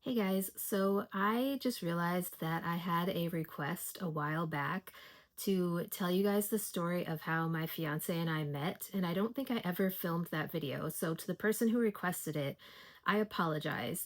Hey guys, so I just realized that I had a request a while back to tell you guys the story of how my fiance and I met, and I don't think I ever filmed that video. So, to the person who requested it, I apologize.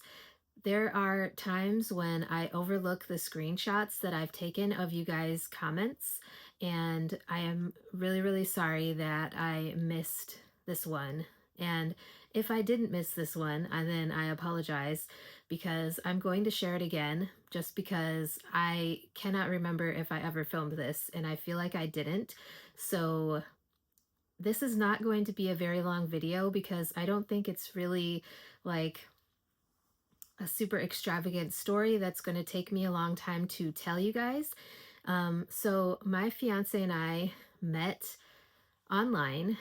There are times when I overlook the screenshots that I've taken of you guys' comments, and I am really, really sorry that I missed this one. And if I didn't miss this one, then I apologize because I'm going to share it again just because I cannot remember if I ever filmed this, and I feel like I didn't. So, this is not going to be a very long video because I don't think it's really like a super extravagant story that's going to take me a long time to tell you guys. So my fiance and I met online.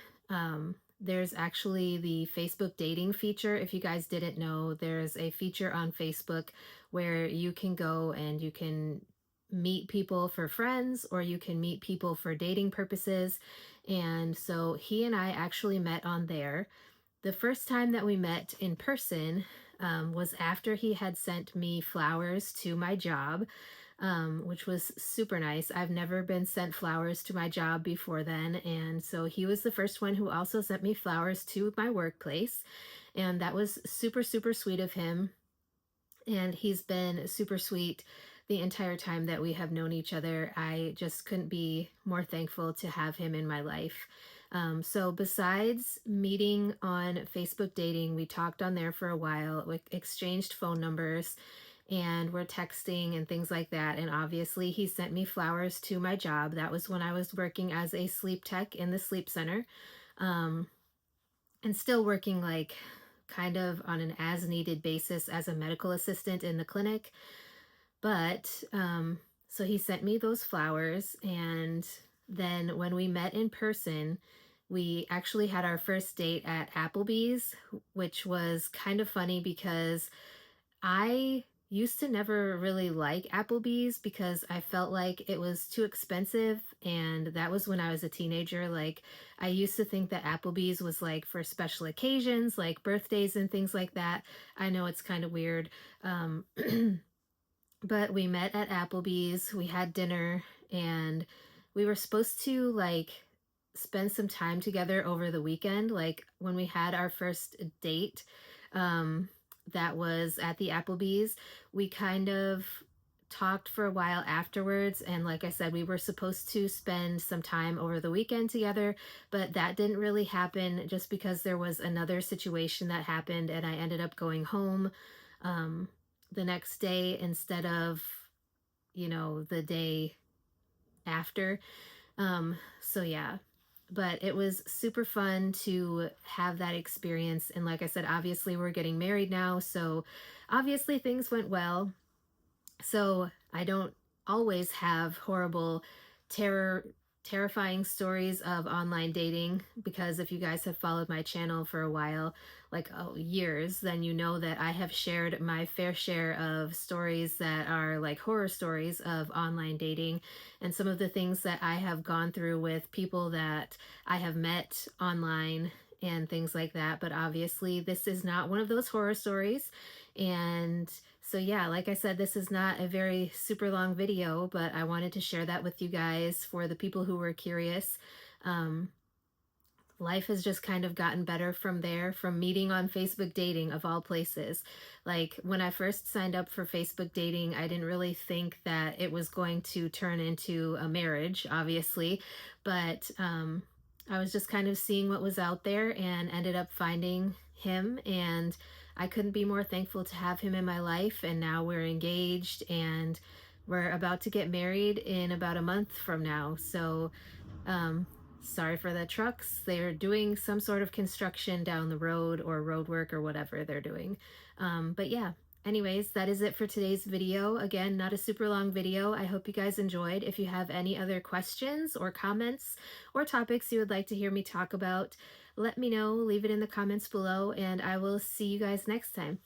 There's actually the Facebook dating feature. If you guys didn't know, there's a feature on Facebook where you can go and you can meet people for friends or you can meet people for dating purposes. And so he and I actually met on there. The first time that we met in person was after he had sent me flowers to my job, which was super nice. I've never been sent flowers to my job before then. And so he was the first one who also sent me flowers to my workplace. And that was super, super sweet of him. And he's been super sweet the entire time that we have known each other. I just couldn't be more thankful to have him in my life. So, besides meeting on Facebook dating, we talked on there for a while, we exchanged phone numbers, and we're texting and things like that. And obviously, he sent me flowers to my job. That was when I was working as a sleep tech in the sleep center. Um, and still working like kind of on an as needed basis as a medical assistant in the clinic. But so he sent me those flowers. And then when we met in person, we actually had our first date at Applebee's, which was kind of funny because I used to never really like Applebee's because I felt like it was too expensive. And that was when I was a teenager. Like, I used to think that Applebee's was like for special occasions, like birthdays and things like that. I know it's kind of weird. Um, but we met at Applebee's, we had dinner, and we were supposed to like spend some time together over the weekend. Like when we had our first date, um, that was at the Applebee's, we kind of talked for a while afterwards. And like I said, we were supposed to spend some time over the weekend together, but that didn't really happen just because there was another situation that happened and I ended up going home. Um, the next day instead of, the day after. So yeah, but it was super fun to have that experience. And like I said, obviously we're getting married now, so obviously things went well. So I don't always have horrible, terror, terrifying stories of online dating because if you guys have followed my channel for a while, like years, then you know that I have shared my fair share of stories that are like horror stories of online dating and some of the things that I have gone through with people that I have met online and things like that. But obviously, this is not one of those horror stories. And so, yeah, like I said, this is not a very super long video, but I wanted to share that with you guys for the people who were curious. Um, Life has just kind of gotten better from there, from meeting on Facebook dating, of all places. Like when I first signed up for Facebook dating, I didn't really think that it was going to turn into a marriage, obviously, but I was just kind of seeing what was out there and ended up finding him. And I couldn't be more thankful to have him in my life. And now we're engaged and we're about to get married in about a month from now. So, um, sorry for the trucks. They're doing some sort of construction down the road or road work or whatever they're doing. But yeah, anyways, that is it for today's video. Again, not a super long video. I hope you guys enjoyed. If you have any other questions or comments or topics you would like to hear me talk about, let me know. Leave it in the comments below, and I will see you guys next time.